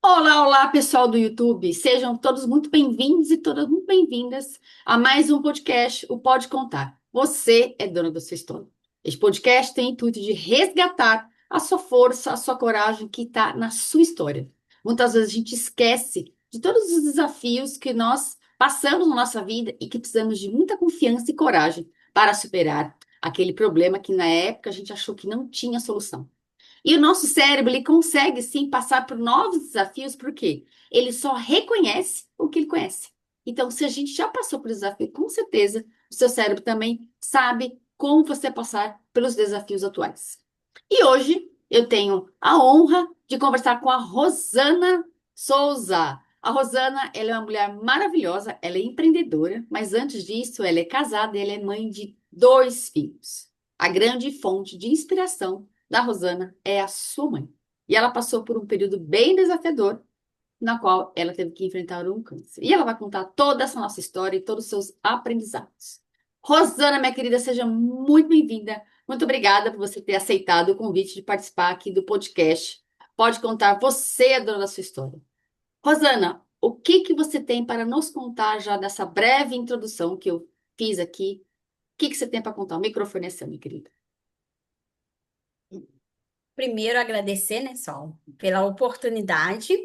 Olá, olá, pessoal do YouTube. Sejam todos muito bem-vindos e todas muito bem-vindas a mais um podcast, o Pode Contar. Você é dona da sua história. Este podcast tem o intuito de resgatar a sua força, a sua coragem que está na sua história. Muitas vezes a gente esquece de todos os desafios que nós passamos na nossa vida e que precisamos de muita confiança e coragem para superar aquele problema que na época a gente achou que não tinha solução. E o nosso cérebro, ele consegue sim passar por novos desafios, porque ele só reconhece o que ele conhece. Então, se a gente já passou por desafio, com certeza o seu cérebro também sabe como você passar pelos desafios atuais. E hoje eu tenho a honra de conversar com a Rosana Souza. A Rosana, ela é uma mulher maravilhosa, ela é empreendedora, mas antes disso, ela é casada e ela é mãe de dois filhos. A grande fonte de inspiração da Rosana é a sua mãe. E ela passou por um período bem desafiador, na qual ela teve que enfrentar um câncer. E ela vai contar toda essa nossa história e todos os seus aprendizados. Rosana, minha querida, seja muito bem-vinda. Muito obrigada por você ter aceitado o convite de participar aqui do podcast. Pode contar, você é dona da sua história. Rosana, o que que você tem para nos contar já dessa breve introdução que eu fiz aqui? O que que você tem para contar? O microfone é seu, minha querida. Primeiro, agradecer, né, Sol, pela oportunidade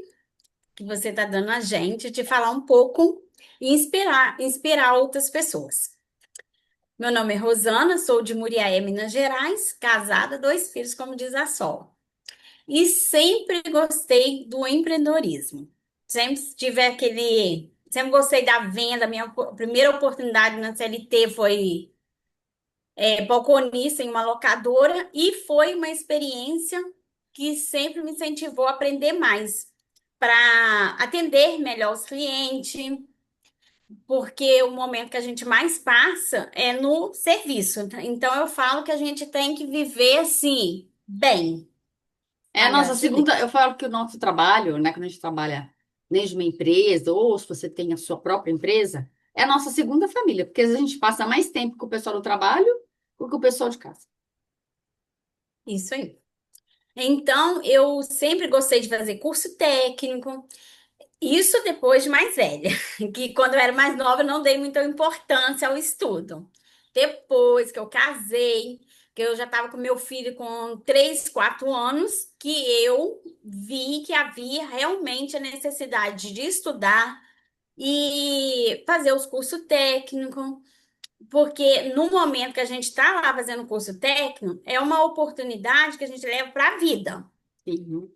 que você está dando a gente de falar um pouco e inspirar outras pessoas. Meu nome é Rosana, sou de Muriaé, Minas Gerais, casada, dois filhos, como diz a Sol. E sempre gostei do empreendedorismo. Sempre gostei da venda. Primeira oportunidade na CLT foi balconista em uma locadora e foi uma experiência que sempre me incentivou a aprender mais para atender melhor os clientes, porque o momento que a gente mais passa é no serviço. Então eu falo que a gente tem que viver assim, bem, É a na nossa graça de segunda. Eu Deus. falo que o nosso trabalho, né, quando a gente trabalha dentro de uma empresa, ou se você tem a sua própria empresa, é a nossa segunda família, porque às vezes a gente passa mais tempo com o pessoal do trabalho do que com o pessoal de casa. Isso aí. Então, eu sempre gostei de fazer curso técnico. Isso depois de mais velha, que quando eu era mais nova eu não dei muita importância ao estudo. Depois que eu casei, que eu já estava com meu filho com 3, 4 anos, que eu vi que havia realmente a necessidade de estudar e fazer os cursos técnicos, porque no momento que a gente está lá fazendo o curso técnico, é uma oportunidade que a gente leva para a vida. Sim.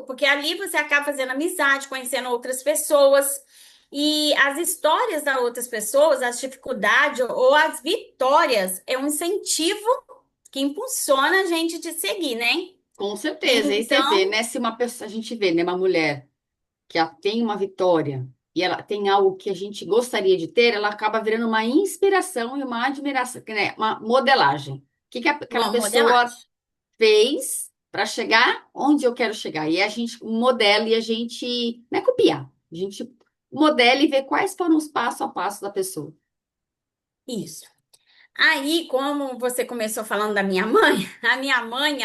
Porque ali você acaba fazendo amizade, conhecendo outras pessoas. E as histórias das outras pessoas, as dificuldades ou as vitórias, é um incentivo que impulsiona a gente de seguir, né? Com certeza. E aí você vê, Então, né? Se uma pessoa, a gente vê, né, uma mulher que ela tem uma vitória e ela tem algo que a gente gostaria de ter, ela acaba virando uma inspiração e uma admiração, né, uma modelagem. O que que aquela uma pessoa modelagem. fez para chegar onde eu quero chegar. E a gente modela e a gente não é copiar. A gente modela e vê quais foram os passo a passo da pessoa. Isso. Aí, como você começou falando da minha mãe, a minha mãe,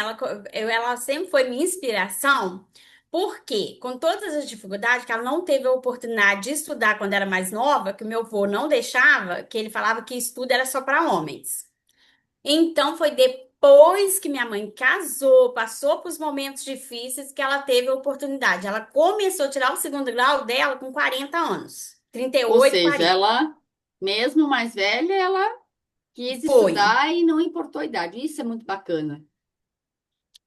ela sempre foi minha inspiração, porque com todas as dificuldades que ela não teve a oportunidade de estudar quando era mais nova, que o meu avô não deixava, que ele falava que estudo era só para homens. Então, foi depois que minha mãe casou, passou por os momentos difíceis, que ela teve a oportunidade. Ela começou a tirar o segundo grau dela com 40 anos, trinta e Ou oito, seja, 40. ela, mesmo mais velha, ela quis Foi. estudar e não importou a idade. Isso é muito bacana.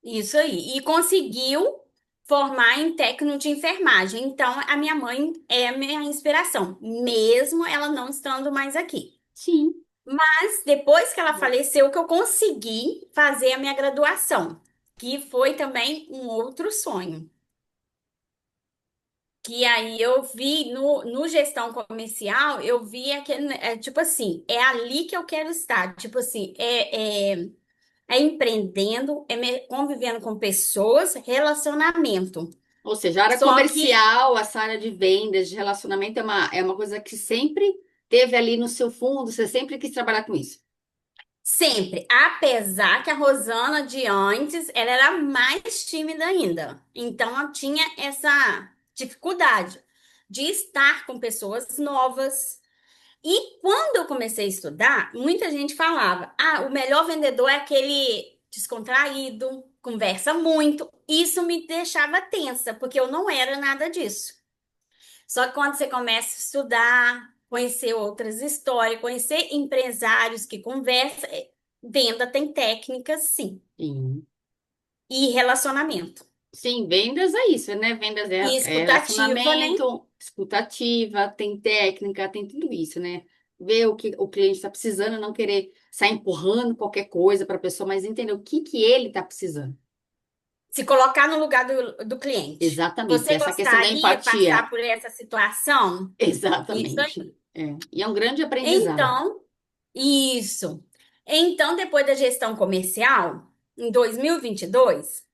Isso aí. E conseguiu formar em técnico de enfermagem. Então, a minha mãe é a minha inspiração, mesmo ela não estando mais aqui. Sim. Mas depois que ela faleceu, que eu consegui fazer a minha graduação, que foi também um outro sonho. Que aí eu vi no gestão comercial, eu vi aquele, tipo assim, é ali que eu quero estar. Tipo assim, é empreendendo, convivendo com pessoas, relacionamento. Ou seja, a área Só que comercial, essa área de vendas, de relacionamento é uma coisa que sempre teve ali no seu fundo, você sempre quis trabalhar com isso. Sempre, apesar que a Rosana de antes, ela era mais tímida ainda. Então, eu tinha essa dificuldade de estar com pessoas novas. E quando eu comecei a estudar, muita gente falava: ah, o melhor vendedor é aquele descontraído, conversa muito. Isso me deixava tensa, porque eu não era nada disso. Só que quando você começa a estudar, conhecer outras histórias, conhecer empresários que conversam, venda tem técnicas, sim, Sim. e relacionamento. Sim, vendas é isso, né? Vendas E é escutativa, né? relacionamento, escutativa, tem técnica, tem tudo isso, né? Ver o que o cliente está precisando, não querer sair empurrando qualquer coisa para a pessoa, mas entender o que que ele está precisando. Se colocar no lugar do cliente. Exatamente, Você essa questão da gostaria de empatia. passar por essa situação? Isso Exatamente. aí. É. E é um grande aprendizado. Então, isso. Então, depois da gestão comercial, em 2022,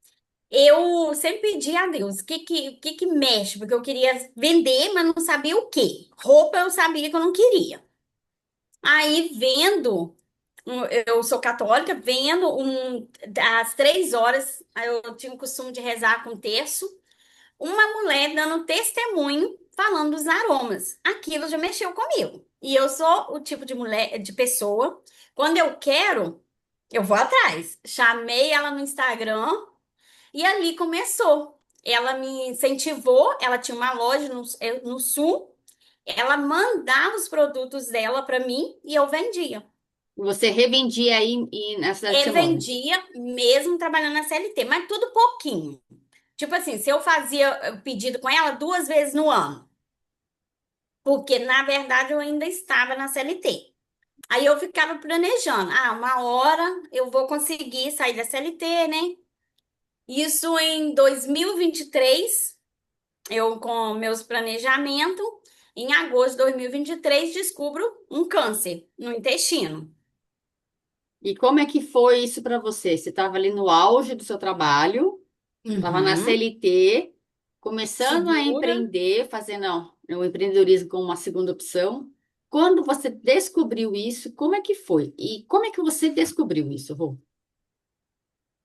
eu sempre pedi a Deus o que que mexe, porque eu queria vender, mas não sabia o quê. Roupa eu sabia que eu não queria. Aí, eu sou católica, às 3 horas, aí eu tinha o costume de rezar com terço, uma mulher dando testemunho, falando dos aromas. Aquilo já mexeu comigo. E eu sou o tipo de mulher, de pessoa, quando eu quero, eu vou atrás. Chamei ela no Instagram e ali começou. Ela me incentivou, ela tinha uma loja no sul, ela mandava os produtos dela para mim e eu vendia. Você revendia aí na cidade que E você mora. vendia mesmo trabalhando na CLT, mas tudo pouquinho. Tipo assim, se eu fazia pedido com ela 2 vezes no ano, porque na verdade eu ainda estava na CLT. Aí eu ficava planejando, uma hora eu vou conseguir sair da CLT, né? Isso em 2023, eu com meus planejamentos, em agosto de 2023 descubro um câncer no intestino. E como é que foi isso para você? Você estava ali no auge do seu trabalho, estava na Uhum. CLT, começando a Segura. empreender, fazendo o empreendedorismo como uma segunda opção. Quando você descobriu isso, como é que foi? E como é que você descobriu isso, Rô?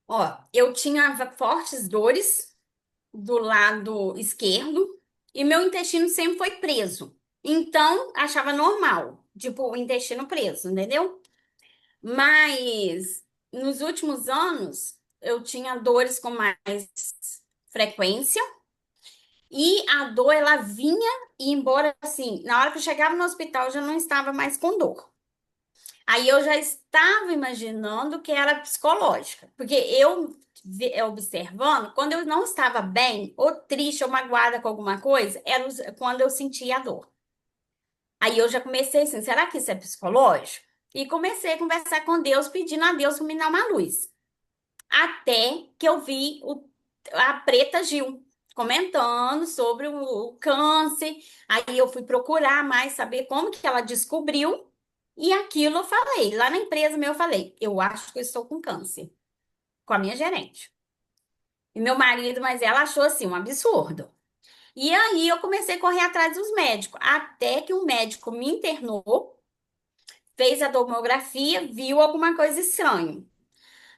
Ó, eu tinha fortes dores do lado esquerdo e meu intestino sempre foi preso. Então, achava normal, tipo, o intestino preso, entendeu? Mas nos últimos anos, eu tinha dores com mais frequência e a dor ela vinha e embora assim, na hora que eu chegava no hospital, eu já não estava mais com dor. Aí eu já estava imaginando que era psicológica, porque observando, quando eu não estava bem, ou triste, ou magoada com alguma coisa, era quando eu sentia a dor. Aí eu já comecei assim, será que isso é psicológico? E comecei a conversar com Deus, pedindo a Deus para me dar uma luz. Até que eu vi a Preta Gil comentando sobre o câncer. Aí eu fui procurar mais saber como que ela descobriu. E aquilo eu falei, lá na empresa meu eu falei, eu acho que eu estou com câncer, com a minha gerente. E meu marido, mas ela achou assim um absurdo. E aí eu comecei a correr atrás dos médicos, até que um médico me internou, fez a tomografia, viu alguma coisa estranha.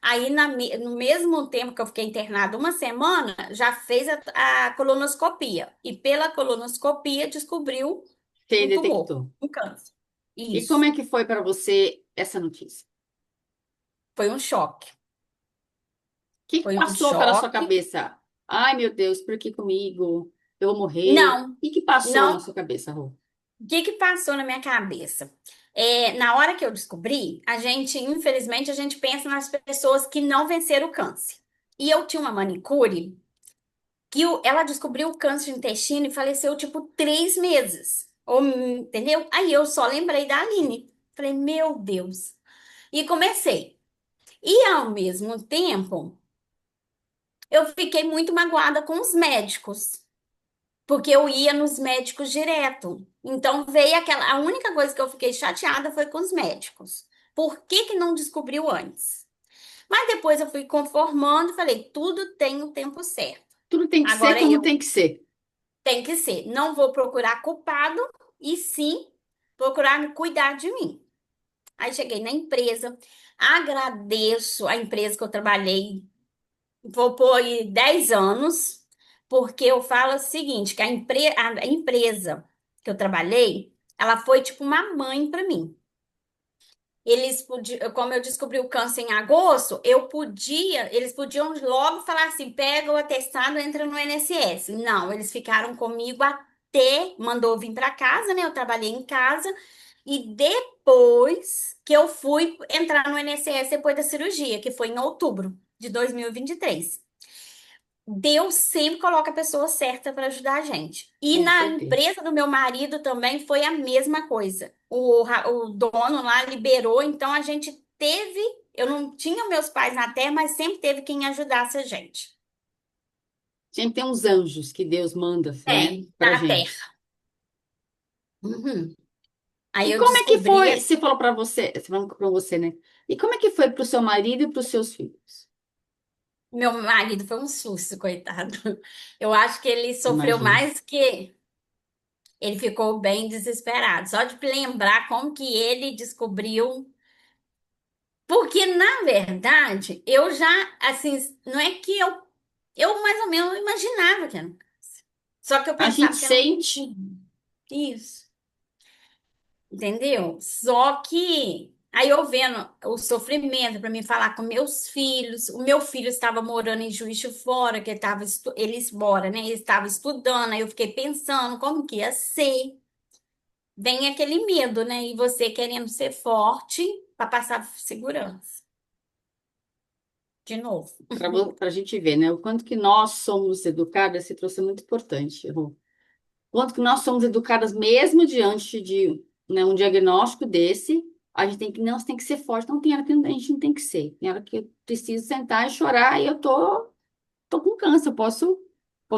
Aí, no mesmo tempo que eu fiquei internada uma semana, já fez a colonoscopia. E pela colonoscopia descobriu Você um tumor, detectou. um câncer. E como Isso. é que foi para você essa notícia? Foi um choque. O que que Foi um passou pela sua choque. cabeça? Ai, meu Deus, por que comigo? Eu vou morrer. Não, O que que passou na não. sua cabeça, Rô? O que que passou na minha cabeça? Na hora que eu descobri, infelizmente, a gente pensa nas pessoas que não venceram o câncer. E eu tinha uma manicure que ela descobriu o câncer de intestino e faleceu, tipo, 3 meses. Entendeu? Aí eu só lembrei da Aline. Falei, meu Deus. E comecei. E ao mesmo tempo, eu fiquei muito magoada com os médicos, porque eu ia nos médicos direto. Então veio a única coisa que eu fiquei chateada foi com os médicos. Por que que não descobriu antes? Mas depois eu fui conformando e falei, tudo tem o tempo certo. Tudo tem que ser Agora como eu tem que ser. Tem que ser. Não vou procurar culpado e sim procurar me cuidar de mim. Aí cheguei na empresa. Agradeço a empresa que eu trabalhei, vou pôr aí 10 anos, porque eu falo o seguinte, que a empresa que eu trabalhei, ela foi tipo uma mãe para mim. Eles podiam, como eu descobri o câncer em agosto, eles podiam logo falar assim, pega o atestado, entra no INSS. Não, eles ficaram comigo até, mandou vir para casa, né? Eu trabalhei em casa e depois que eu fui entrar no INSS depois da cirurgia, que foi em outubro de 2023. Deus sempre coloca a pessoa certa para ajudar a gente. E Com na certeza. empresa do meu marido também foi a mesma coisa. O dono lá liberou, então a gente teve. Eu não tinha meus pais na terra, mas sempre teve quem ajudasse a gente. Sempre tem uns anjos que Deus manda, né, pra Na gente. terra. Uhum. Aí E eu como é que descobri. foi, se falou pra você, se falou pra você, né? E como é que foi pro seu marido e pros seus filhos? Meu marido foi um susto, coitado. Eu acho que ele sofreu Imagina. mais que ele ficou bem desesperado. Só de lembrar como que ele descobriu. Porque, na verdade, eu já, assim, não é que eu mais ou menos imaginava que era um câncer. Só que eu A gente pensava que era um sente, tumor. Isso, entendeu? Só que aí eu vendo o sofrimento para mim falar com meus filhos, o meu filho estava morando em Juiz de Fora, que ele estava, eles moram, né? Ele estava estudando, aí eu fiquei pensando como que ia ser. Vem aquele medo, né? E você querendo ser forte para passar segurança. De novo. para a gente ver, né? O quanto que nós somos educadas, se trouxe muito importante. O quanto que nós somos educadas mesmo diante de, né, um diagnóstico desse, a gente tem que, não, você tem que ser forte. Não tem hora que a gente não tem que ser. Tem hora que eu preciso sentar e chorar e eu tô com câncer, posso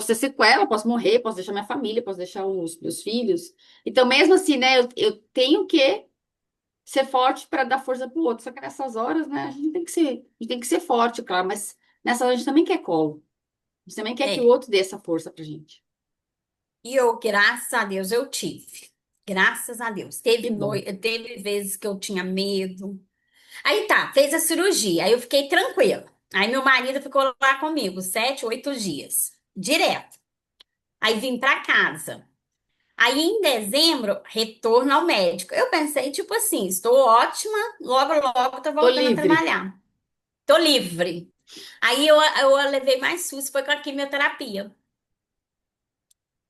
ter sequela, posso morrer, posso deixar minha família, posso deixar os meus filhos. Então, mesmo assim, né, eu tenho que ser forte para dar força para o outro. Só que nessas horas, né, a gente tem que ser forte, claro, mas nessa hora a gente também quer colo. A gente também quer que o É. outro dê essa força pra gente. E eu, graças a Deus, eu tive. Graças a Deus. Que bom. Teve vezes que eu tinha medo. Aí tá, fez a cirurgia. Aí eu fiquei tranquila. Aí meu marido ficou lá comigo 7, 8 dias. Direto. Aí vim pra casa. Aí em dezembro, retorno ao médico. Eu pensei, tipo assim, estou ótima, logo, logo tô Tô voltando a livre. trabalhar. Tô livre. Aí eu levei mais susto, foi com a quimioterapia.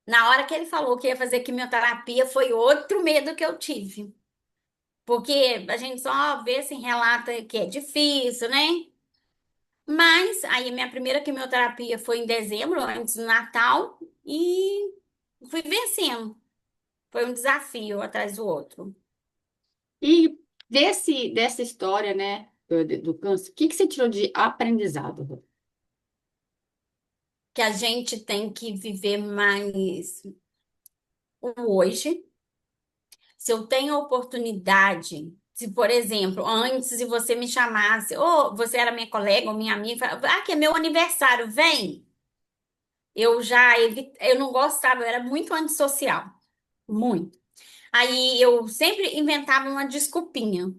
Na hora que ele falou que ia fazer quimioterapia, foi outro medo que eu tive. Porque a gente só vê assim, relata que é difícil, né? Mas aí minha primeira quimioterapia foi em dezembro, antes do Natal, e fui vencendo. Foi um desafio atrás do outro. E dessa história, né, do câncer, o que que você tirou de aprendizado, Rô? Que a gente tem que viver mais o hoje. Se eu tenho a oportunidade, se, por exemplo, antes se você me chamasse, ou você era minha colega ou minha amiga, falava, que é meu aniversário, vem. Eu não gostava, eu era muito antissocial, muito. Aí eu sempre inventava uma desculpinha.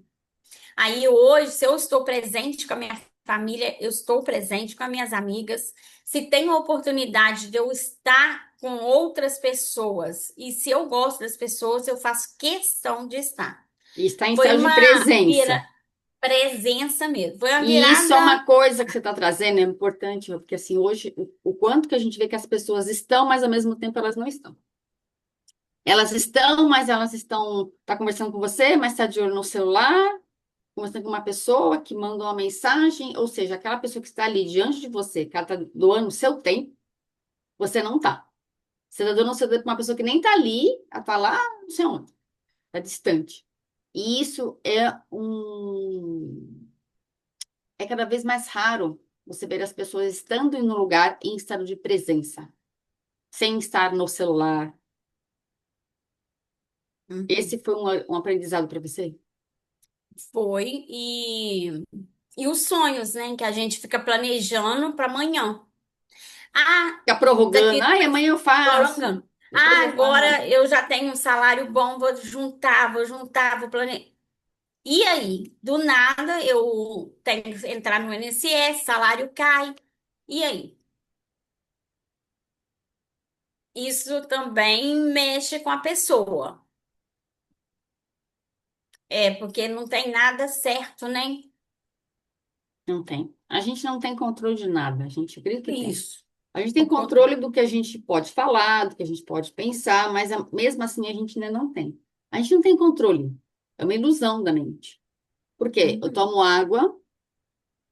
Aí hoje, se eu estou presente com a minha família, eu estou presente com as minhas amigas. Se tem a oportunidade de eu estar com outras pessoas, e se eu gosto das pessoas, eu faço questão de estar. E está em Foi estado de uma presença. presença mesmo. Foi uma E isso é virada. uma coisa que você está trazendo, é importante, Rô, porque assim, hoje, o quanto que a gente vê que as pessoas estão, mas ao mesmo tempo elas não estão. Elas estão, mas elas estão, tá conversando com você, mas está de olho no celular, conversando com uma pessoa que manda uma mensagem, ou seja, aquela pessoa que está ali diante de você, que ela está doando o seu tempo, você não está. Você está doando o seu tempo para uma pessoa que nem está ali, ela está lá, não sei onde, está distante. E isso é cada vez mais raro você ver as pessoas estando em um lugar em estado de presença, sem estar no celular. Esse Uhum. foi um aprendizado para você? Foi. E os sonhos, né? Que a gente fica planejando para amanhã. Ah, Ficar prorrogando, daqui ai, amanhã eu faço, prolongando. depois Ah, eu faço. agora eu já tenho um salário bom, vou juntar, vou planejar. E aí, do nada, eu tenho que entrar no INSS, salário cai. E aí? Isso também mexe com a pessoa. É, porque não tem nada certo, né? Não tem. A gente não tem controle de nada, a gente acredita que tem. Isso. A gente tem controle do que a gente pode falar, do que a gente pode pensar, mas mesmo assim a gente ainda não tem. A gente não tem controle. É uma ilusão da mente. Por quê? Eu Uhum. tomo água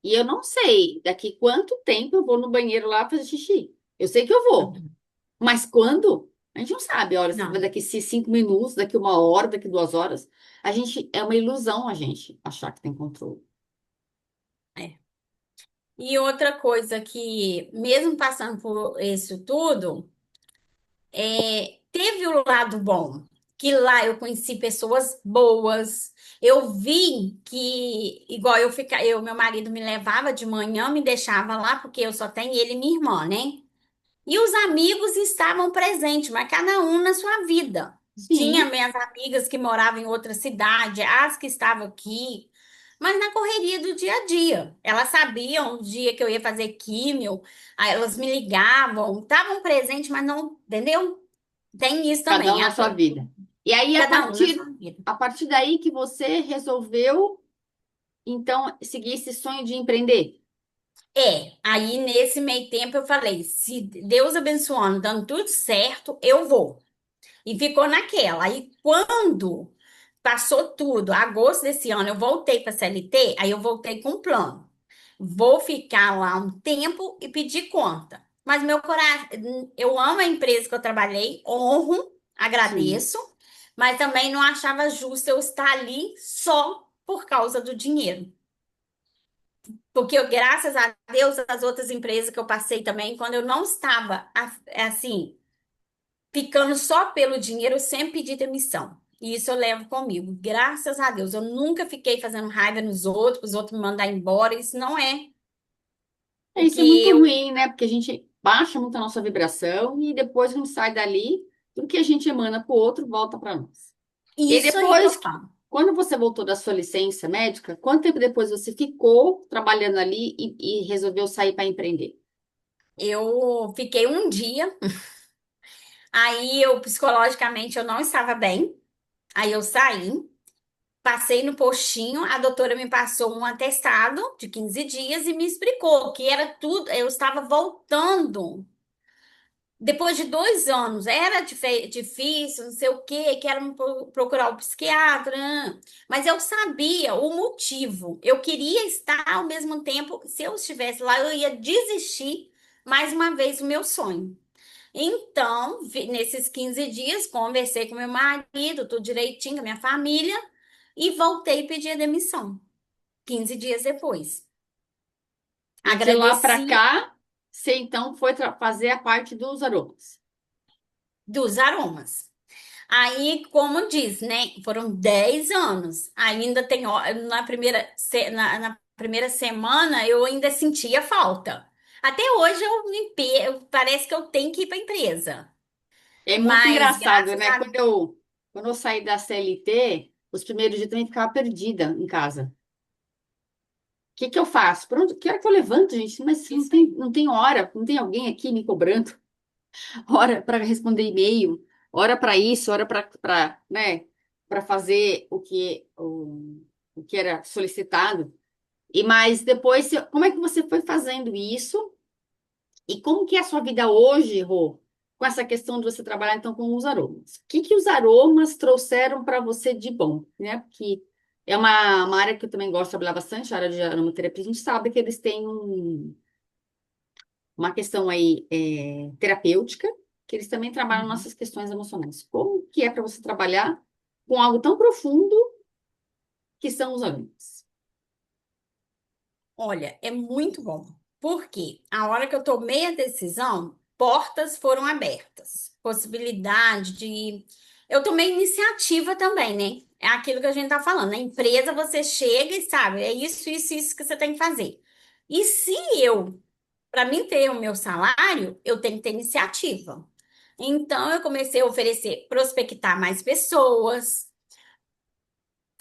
e eu não sei daqui quanto tempo eu vou no banheiro lá fazer xixi. Eu sei que eu vou, Uhum. mas quando? A gente não sabe. Olha, se vai Não. daqui 5 minutos, daqui 1 hora, daqui 2 horas. A gente é uma ilusão a gente achar que tem controle. É. E outra coisa que, mesmo passando por isso tudo, teve o lado bom, que lá eu conheci pessoas boas. Eu vi que, igual meu marido me levava de manhã, me deixava lá, porque eu só tenho ele e minha irmã, né? E os amigos estavam presentes, mas cada um na sua vida. Tinha Sim, minhas amigas que moravam em outra cidade, as que estavam aqui, mas na correria do dia a dia. Elas sabiam o dia que eu ia fazer químio, aí elas me ligavam, estavam presentes, mas não, entendeu? Tem isso cada um também, na sua vida. E aí, a cada um na partir, sua vida. a partir daí que você resolveu, então, seguir esse sonho de empreender. Aí nesse meio tempo eu falei, se Deus abençoando, dando tudo certo, eu vou. E ficou naquela. Aí quando passou tudo, agosto desse ano, eu voltei para CLT, aí eu voltei com um plano. Vou ficar lá um tempo e pedir conta. Mas meu coração, eu amo a empresa que eu trabalhei, honro, Sim. agradeço, mas também não achava justo eu estar ali só por causa do dinheiro. Porque eu, graças a Deus, as outras empresas que eu passei também, quando eu não estava assim, ficando só pelo dinheiro, eu sempre pedi demissão. E isso eu levo comigo. Graças a Deus. Eu nunca fiquei fazendo raiva nos outros, os outros me mandar embora. Isso não é o Isso é que muito eu. ruim, né? Porque a gente baixa muito a nossa vibração e depois a gente sai dali, tudo que a gente emana para o outro volta para nós. E aí Isso aí que eu depois, falo. quando você voltou da sua licença médica, quanto tempo depois você ficou trabalhando ali e resolveu sair para empreender? Eu fiquei um dia, aí eu psicologicamente eu não estava bem. Aí eu saí, passei no postinho, a doutora me passou um atestado de 15 dias e me explicou que era tudo, eu estava voltando. Depois de 2 anos, era difícil, não sei o quê, que era procurar o psiquiatra, né? Mas eu sabia o motivo. Eu queria estar ao mesmo tempo, se eu estivesse lá, eu ia desistir mais uma vez do meu sonho. Então, nesses 15 dias, conversei com meu marido, tudo direitinho, com a minha família, e voltei e pedi a demissão. 15 dias depois. E de lá para Agradeci cá, você então foi fazer a parte dos aromas. dos aromas. Aí, como diz, né? Foram 10 anos. Ainda tem, na primeira semana, eu ainda sentia falta. Até hoje parece que eu tenho que ir para a empresa. É muito Mas, engraçado, graças né? a Quando eu saí da CLT, os primeiros dias eu também ficava perdida em casa. O que que eu faço? Por onde, que hora que eu levanto, gente? Mas não isso tem, aí. não tem hora, não tem alguém aqui me cobrando. Hora para responder e-mail, hora para isso, hora para, né, para fazer o que era solicitado. E mas depois, como é que você foi fazendo isso? E como que é a sua vida hoje, Rô, com essa questão de você trabalhar então com os aromas? O que que os aromas trouxeram para você de bom, né? Porque é uma área que eu também gosto de trabalhar bastante, a área de aromaterapia. A gente sabe que eles têm uma questão aí terapêutica, que eles também trabalham Uhum. nossas questões emocionais. Como que é para você trabalhar com algo tão profundo que são os aromas? Olha, é muito bom. Porque a hora que eu tomei a decisão, portas foram abertas. Possibilidade de. Eu tomei iniciativa também, né? É aquilo que a gente tá falando. Na empresa você chega e sabe, é isso que você tem que fazer. E se eu, para mim ter o meu salário, eu tenho que ter iniciativa. Então eu comecei a oferecer, prospectar mais pessoas,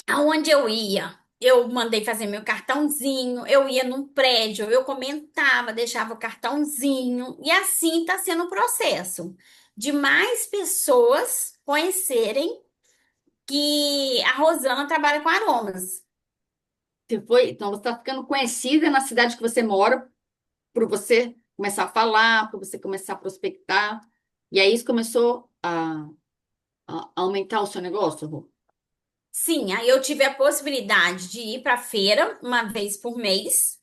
Aonde eu ia, eu mandei fazer meu cartãozinho, eu ia num prédio, eu comentava, deixava o cartãozinho, e assim está sendo o processo de mais pessoas conhecerem que a Rosana trabalha com aromas. Então você está ficando conhecida na cidade que você mora por você começar a falar, por você começar a prospectar. E aí isso começou a aumentar o seu negócio, Rô? Sim, aí eu tive a possibilidade de ir para a feira uma vez por mês,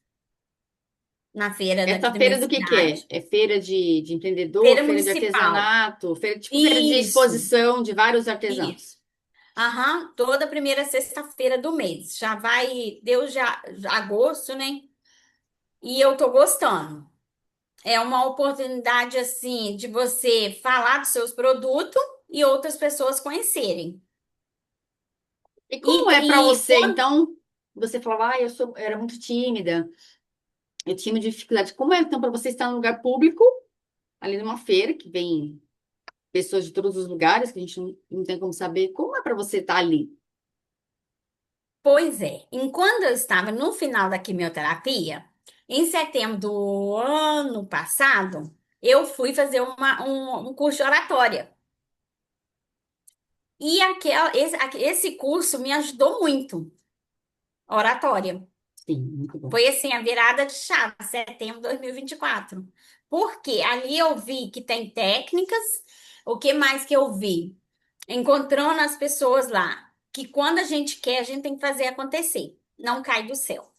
na feira daqui Essa da minha feira do que é? cidade, É feira de empreendedor, feira feira de municipal. artesanato, feira, tipo feira de Isso, exposição de vários isso. artesãos. Aham, toda primeira sexta-feira do mês. Já vai, deu já agosto, né? E eu tô gostando. É uma oportunidade, assim, de você falar dos seus produtos e outras pessoas conhecerem. E E, como é para e você, então? Você falava, eu era muito tímida, eu tinha dificuldade. Como é, então, para você estar num lugar público, ali numa feira, que vem pessoas de todos os lugares, que a gente não tem como saber, como é para você estar ali? pois é, enquanto eu estava no final da quimioterapia, em setembro do ano passado, eu fui fazer um curso de oratória. E esse curso me ajudou muito, oratória. Sim, muito bom. Foi assim, a virada de chave, setembro de 2024. Porque ali eu vi que tem técnicas. O que mais que eu vi? Encontrando as pessoas lá, que quando a gente quer, a gente tem que fazer acontecer. Não cai do céu.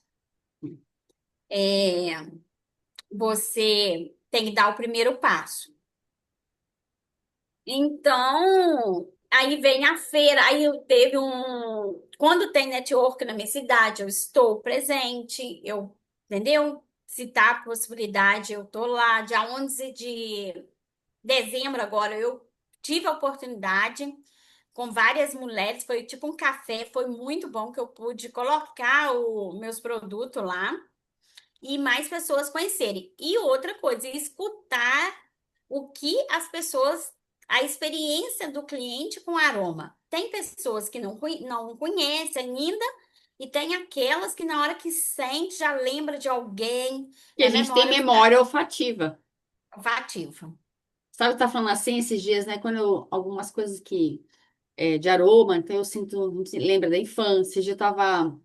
É, você tem que dar o primeiro passo. Então, aí vem a feira, aí eu teve um. Quando tem network na minha cidade, eu estou presente, entendeu? Se tá a possibilidade, eu tô lá. Dia 11 de dezembro, agora, eu tive a oportunidade com várias mulheres, foi tipo um café, foi muito bom que eu pude colocar os meus produtos lá e mais pessoas conhecerem. E outra coisa, escutar o que as pessoas, a experiência do cliente com aroma. Tem pessoas que não conhecem ainda, e tem aquelas que na hora que sente já lembra de alguém, E a é gente tem memória memória olfativa. olfativa. Sabe, tá falando assim esses dias, né? Algumas coisas que de aroma, então eu sinto, não sei, lembra da infância. Eu já tava,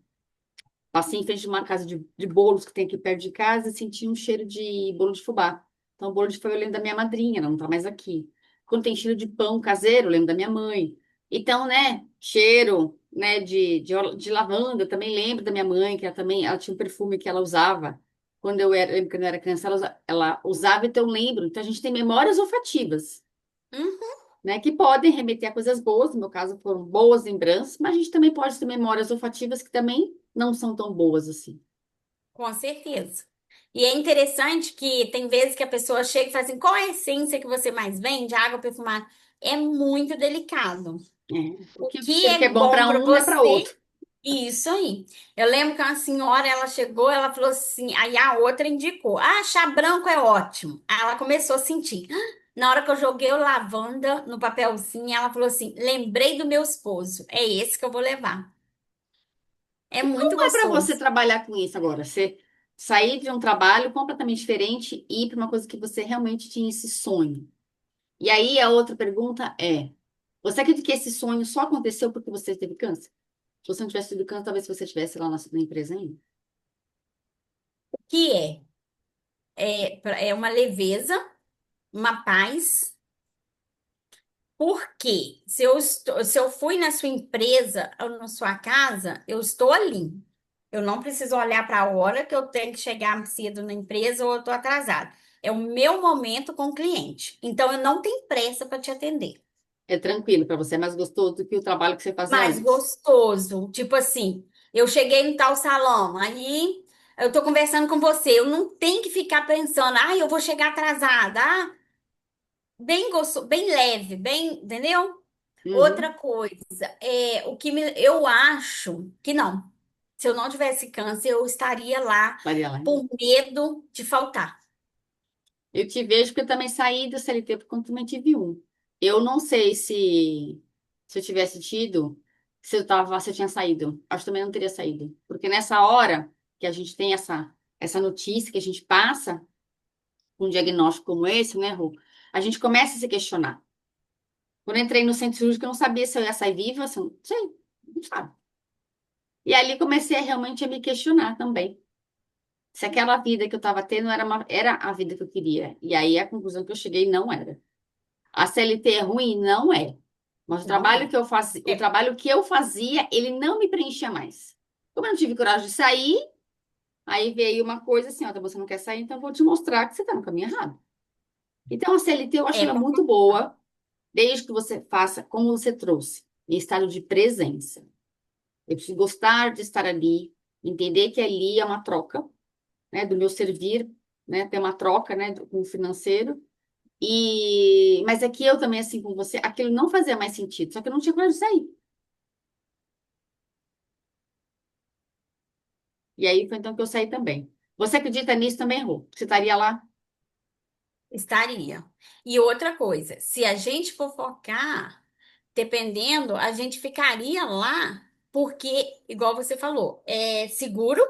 passei em frente de uma casa de bolos que tem aqui perto de casa e senti um cheiro de bolo de fubá. Então, o bolo de fubá eu lembro da minha madrinha, ela não tá mais aqui. Quando tem cheiro de pão caseiro, eu lembro da minha mãe. Então, né, cheiro, né, de lavanda, eu também lembro da minha mãe, que ela tinha um perfume que ela usava. Lembro quando eu era criança, ela usava, então eu lembro. Então, a gente tem memórias olfativas, Uhum, né, que podem remeter a coisas boas, no meu caso foram boas lembranças, mas a gente também pode ter memórias olfativas que também não são tão boas assim. com certeza. E é interessante que tem vezes que a pessoa chega e fala assim: qual é a essência que você mais vende? Água perfumada. É muito delicado. O O que o que cheiro que é é bom bom para para um não é para você? outro. Isso aí. Eu lembro que uma senhora, ela chegou, ela falou assim, aí a outra indicou: ah, chá branco é ótimo. Aí ela começou a sentir. Na hora que eu joguei o lavanda no papelzinho, ela falou assim: lembrei do meu esposo. É esse que eu vou levar. É E muito como é para você gostoso. trabalhar com isso agora? Você sair de um trabalho completamente diferente e ir para uma coisa que você realmente tinha esse sonho. E aí a outra pergunta é: você acredita que esse sonho só aconteceu porque você teve câncer? Se você não tivesse tido câncer, talvez você estivesse lá na empresa ainda. Que é uma leveza, uma paz. Porque se eu fui na sua empresa ou na sua casa, eu estou ali. Eu não preciso olhar para a hora que eu tenho que chegar cedo na empresa ou eu estou atrasado. É o meu momento com o cliente. Então, eu não tenho pressa para te atender. É tranquilo para você, é mais gostoso do que o trabalho que você fazia Mais antes. gostoso. Tipo assim, eu cheguei no tal salão, aí eu estou conversando com você. Eu não tenho que ficar pensando, eu vou chegar atrasada. Bem gostoso, bem leve, bem, entendeu? Outra Uhum. coisa, eu acho que não. Se eu não tivesse câncer, eu estaria lá Estaria lá. por medo de faltar. Eu te vejo porque eu também saí do CLT porque eu também tive um. Eu não sei se eu tivesse tido, você tinha saído. Acho que também não teria saído. Porque nessa hora que a gente tem essa notícia, que a gente passa com um diagnóstico como esse, né, Rô? A gente começa a se questionar. Quando eu entrei no centro cirúrgico, eu não sabia se eu ia sair viva, assim, não sei, não sabe. E ali comecei realmente a me questionar também. Se aquela vida que eu estava tendo era a vida que eu queria. E aí a conclusão que eu cheguei não era. A CLT é ruim? Não é. Mas Não é. o É, trabalho que eu fazia, ele não me preenchia mais. Como eu não tive coragem de sair, aí veio uma coisa assim, ó, então você não quer sair, então eu vou te mostrar que você está no caminho errado. Então a CLT eu acho é ela muito boa, desde que você faça como você trouxe, em estado de presença. Eu preciso gostar de estar ali, entender que ali é uma troca, né, do meu servir, né, ter uma troca, né, com o financeiro. Mas aqui eu também, assim como você, aquilo não fazia mais sentido, só que eu não tinha coragem de sair. E aí foi então que eu saí também. Você acredita nisso também, Rô? Você estaria lá? estaria. E outra coisa, se a gente for focar, dependendo, a gente ficaria lá porque, igual você falou, é seguro,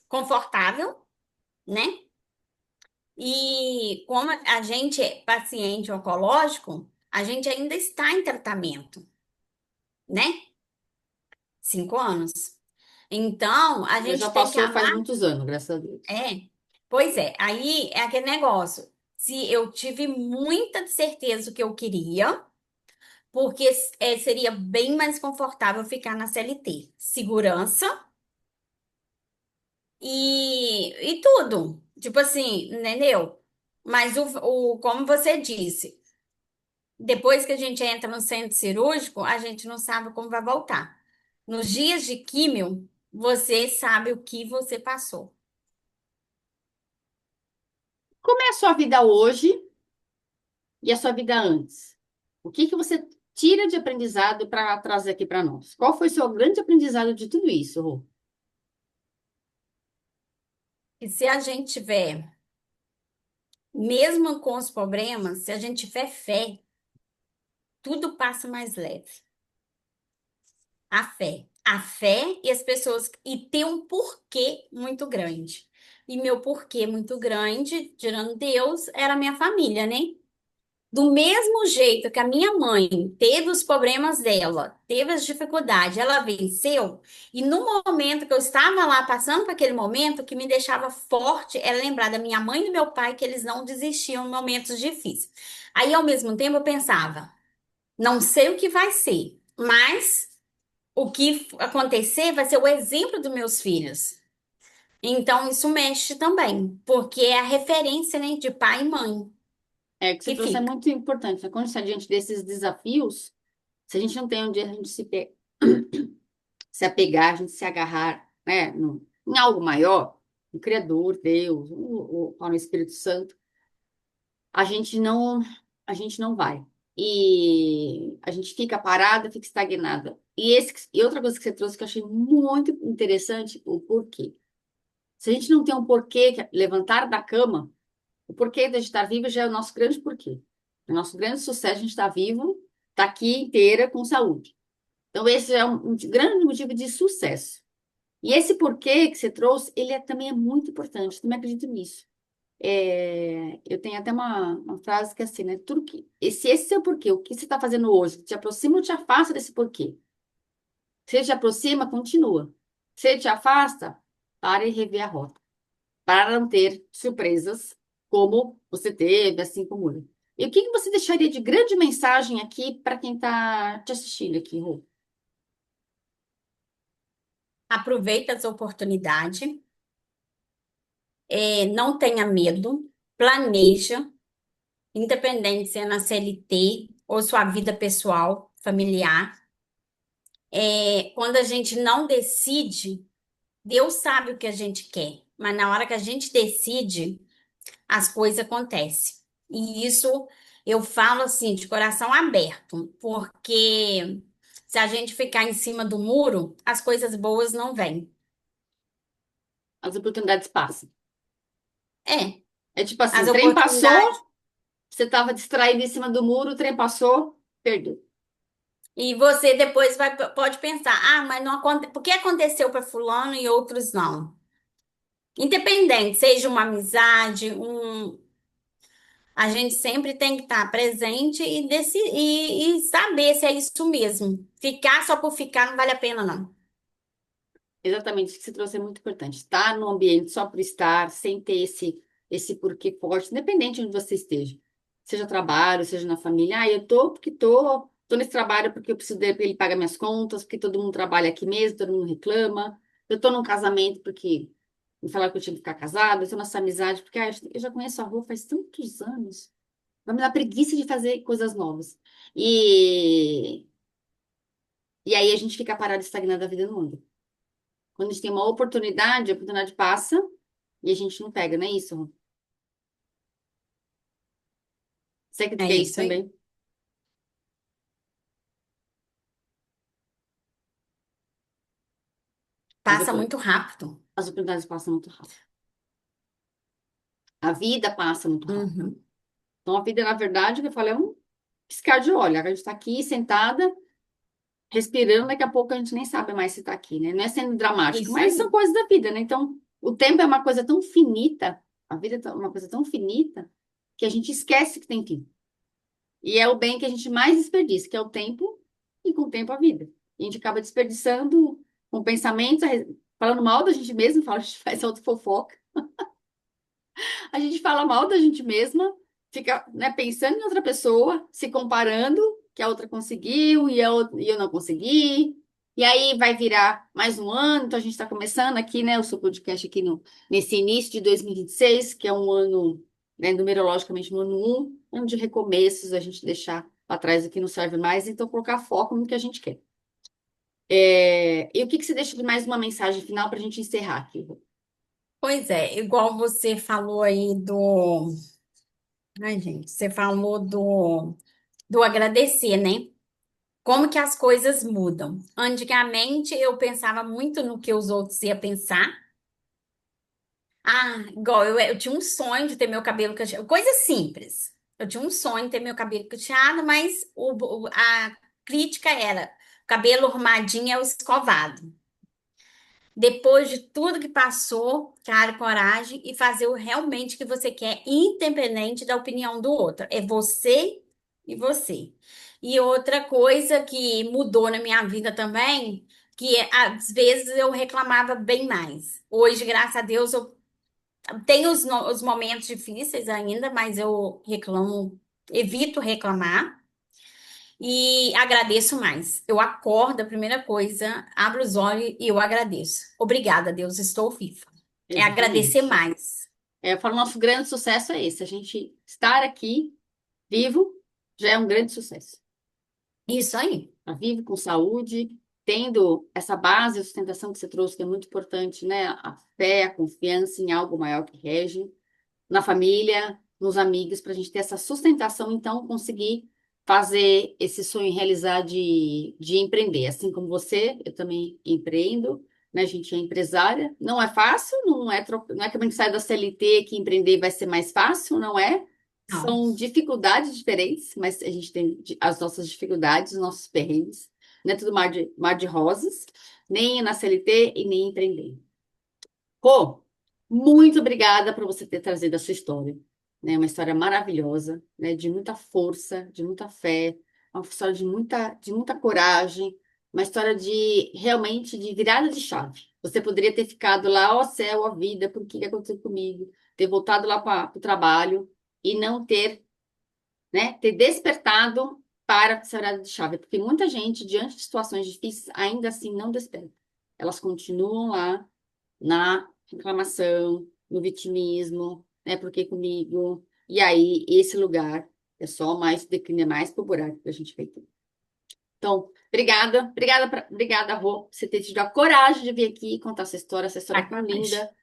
confortável, né? E como a gente é paciente oncológico, a gente ainda está em tratamento, né? 5 anos. Então, a Eu gente já tem que passou faz amar. muitos anos, graças a Deus. É. Pois é, aí é aquele negócio. Se eu tive muita certeza do que eu queria, porque seria bem mais confortável ficar na CLT. Segurança e tudo. Tipo assim, entendeu? Mas como você disse. Depois que a gente entra no centro cirúrgico, a gente não sabe como vai voltar. Nos dias de químio, você sabe o que você passou. Como é a sua vida hoje e a sua vida antes? O que que você tira de aprendizado para trazer aqui para nós? Qual foi o seu grande aprendizado de tudo isso, Rô? E se a gente tiver, mesmo com os problemas, se a gente tiver fé, tudo passa mais leve. A fé. A fé e as pessoas. E ter um porquê muito grande. E meu porquê muito grande, tirando Deus, era a minha família, né? Do mesmo jeito que a minha mãe teve os problemas dela, teve as dificuldades, ela venceu, e no momento que eu estava lá passando por aquele momento, o que me deixava forte é lembrar da minha mãe e do meu pai que eles não desistiam em momentos difíceis. Aí, ao mesmo tempo, eu pensava, não sei o que vai ser, mas o que acontecer vai ser o exemplo dos meus filhos. Então, isso mexe também, porque é a referência, né, de pai e mãe É, o que você que trouxe é fica. muito importante, né? Quando a gente está diante desses desafios, se a gente não tem onde a gente se apegar, a gente se agarrar, né, em algo maior, o Criador, Deus, o Espírito Santo, a gente não, a gente não vai. E a gente fica parada, fica estagnada. E outra coisa que você trouxe que eu achei muito interessante, o porquê. Se a gente não tem um porquê, levantar da cama, o porquê de a gente estar vivo já é o nosso grande porquê. O nosso grande sucesso, a gente estar vivo, está aqui inteira com saúde. Então, esse é um grande motivo de sucesso. E esse porquê que você trouxe, também é muito importante, eu também acredito nisso. Eu tenho até uma frase que é assim, né? Se esse é o porquê, o que você está fazendo hoje, te aproxima ou te afasta desse porquê? Se ele te aproxima, continua. Se ele te afasta, para e rever a rota. Para não ter surpresas como você teve, assim como eu. E o que que você deixaria de grande mensagem aqui para quem está te assistindo aqui, Rô? Aproveita as oportunidades, não tenha medo, planeja, independente se é na CLT ou sua vida pessoal, familiar. Quando a gente não decide, Deus sabe o que a gente quer, mas na hora que a gente decide, as coisas acontecem. E isso eu falo assim, de coração aberto, porque se a gente ficar em cima do muro, as coisas boas não vêm. As oportunidades passam. É, É tipo assim, as o trem passou, oportunidades. você estava distraído em cima do muro, o trem passou, perdeu. E você depois pode pensar, mas não acontece, por que aconteceu para fulano e outros não? Independente, seja uma amizade, a gente sempre tem que estar presente e saber se é isso mesmo. Ficar só por ficar não vale a pena, não. Exatamente, isso que você trouxe é muito importante. Estar no ambiente só por estar, sem ter esse porquê forte, independente de onde você esteja. Seja trabalho, seja na família. Ah, eu tô porque tô nesse trabalho porque eu preciso dele, ele paga minhas contas, porque todo mundo trabalha aqui mesmo, todo mundo reclama. Eu tô num casamento porque me falaram que eu tinha que ficar casada, eu tô nessa amizade porque eu já conheço a rua faz tantos anos. Vai me dar preguiça de fazer coisas novas. E, e aí a gente fica parado, estagnado a vida no mundo. Quando a gente tem uma oportunidade, a oportunidade passa e a gente não pega, não é isso, Rô? Você que É vê isso isso aí. também. As, Passa opor- muito rápido. as oportunidades passam muito rápido. A vida passa muito rápido. Uhum. Então, a vida, na verdade, o que eu falo é um piscar de olho. A gente está aqui sentada, respirando, daqui a pouco a gente nem sabe mais se está aqui, né? Não é sendo dramático, Isso mas são aí. coisas da vida, né? Então, o tempo é uma coisa tão finita, a vida é uma coisa tão finita, que a gente esquece que tem fim. E é o bem que a gente mais desperdiça, que é o tempo, e com o tempo a vida. E a gente acaba desperdiçando com pensamentos, falando mal da gente mesmo, fala, a gente faz autofofoca. A gente fala mal da gente mesma, fica, né, pensando em outra pessoa, se comparando, que a outra conseguiu e eu não consegui. E aí vai virar mais um ano, então a gente está começando aqui, né, o seu podcast aqui nesse início de 2026, que é um ano, né, numerologicamente no ano um, ano de recomeços, a gente deixar para trás o que não serve mais, então colocar foco no que a gente quer. E o que que você deixa de mais uma mensagem final para a gente encerrar aqui? Pois é, igual você falou aí do. Ai, gente, você falou do agradecer, né? Como que as coisas mudam. Antigamente eu pensava muito no que os outros iam pensar. Igual eu tinha um sonho de ter meu cabelo cacheado, coisa simples. Eu tinha um sonho de ter meu cabelo cacheado, mas a crítica era: cabelo arrumadinho é o escovado. Depois de tudo que passou, cara, coragem e fazer o realmente que você quer, independente da opinião do outro. É você e você. E outra coisa que mudou na minha vida também, que às vezes eu reclamava bem mais. Hoje, graças a Deus, eu tenho os momentos difíceis ainda, mas eu reclamo, evito reclamar. E agradeço mais. Eu acordo, a primeira coisa, abro os olhos e eu agradeço. Obrigada, Deus, estou viva. É agradecer Exatamente. mais. Eu falo, nosso grande sucesso é esse. A gente estar aqui, vivo, já é um grande sucesso. Isso aí. Tá vivo, com saúde, tendo essa base, a sustentação que você trouxe, que é muito importante, né? A fé, a confiança em algo maior que rege, na família, nos amigos, para a gente ter essa sustentação, então, conseguir fazer esse sonho realizar de empreender. Assim como você, eu também empreendo, né? A gente é empresária. Não é fácil, não é que a gente sai da CLT que empreender vai ser mais fácil, não é. Não. São dificuldades diferentes, mas a gente tem as nossas dificuldades, os nossos perrengues. Não é tudo mar de rosas, nem na CLT e nem empreender. Rô, muito obrigada por você ter trazido a sua história, né? Uma história maravilhosa, né? De muita força, de muita fé, uma história de muita coragem, uma história de realmente de virada de chave. Você poderia ter ficado lá, ó céu, ó vida, por que que aconteceu comigo? Ter voltado lá para o trabalho e não ter, né? Ter despertado para essa virada de chave, porque muita gente, diante de situações difíceis, ainda assim não desperta. Elas continuam lá na reclamação, no vitimismo, né? Porque comigo. E aí, esse lugar é só mais, declina mais pro buraco que a gente vai ter. Então, obrigada, Rô, por você ter tido a coragem de vir aqui e contar essa história Tá. tão linda,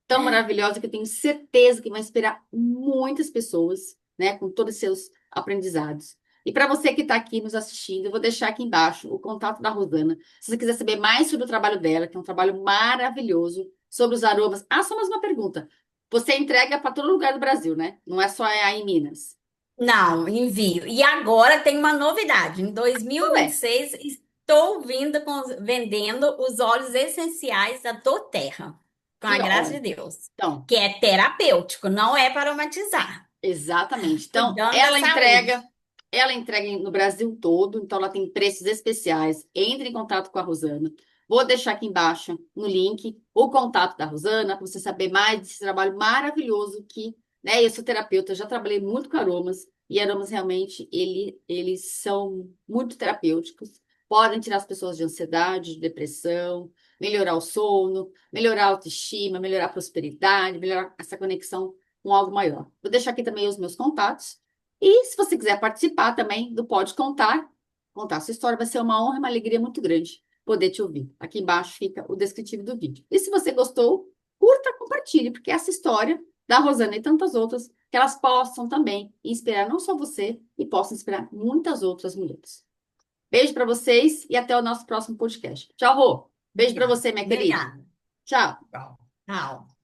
tão maravilhosa, que eu tenho certeza que vai inspirar muitas pessoas, né? Com todos os seus aprendizados. E para você que está aqui nos assistindo, eu vou deixar aqui embaixo o contato da Rosana. Se você quiser saber mais sobre o trabalho dela, que é um trabalho maravilhoso, sobre os aromas. Ah, só mais uma pergunta. Você entrega para todo lugar do Brasil, né? Não é só aí em Minas. Não, envio. E agora tem uma novidade. Em Ué, 2026, estou vendendo os óleos essenciais da doTERRA, com a que graça ó. de Deus, Então, que é terapêutico, não é para aromatizar, exatamente. Então, cuidando da ela saúde. entrega no Brasil todo, então ela tem preços especiais. Entre em contato com a Rosana. Vou deixar aqui embaixo no link o contato da Rosana para você saber mais desse trabalho maravilhoso que, né, eu sou terapeuta, já trabalhei muito com aromas e aromas realmente eles são muito terapêuticos. Podem tirar as pessoas de ansiedade, de depressão, melhorar o sono, melhorar a autoestima, melhorar a prosperidade, melhorar essa conexão com algo maior. Vou deixar aqui também os meus contatos. E se você quiser participar também do Pode Contar, contar sua história, vai ser uma honra e uma alegria muito grande poder te ouvir. Aqui embaixo fica o descritivo do vídeo. E se você gostou, curta, compartilhe, porque essa história da Rosana e tantas outras, que elas possam também inspirar não só você, e possam inspirar muitas outras mulheres. Beijo para vocês e até o nosso próximo podcast. Tchau, Rô. Beijo para Obrigada. você, minha querida. Obrigada. Tchau. Tchau. Tchau.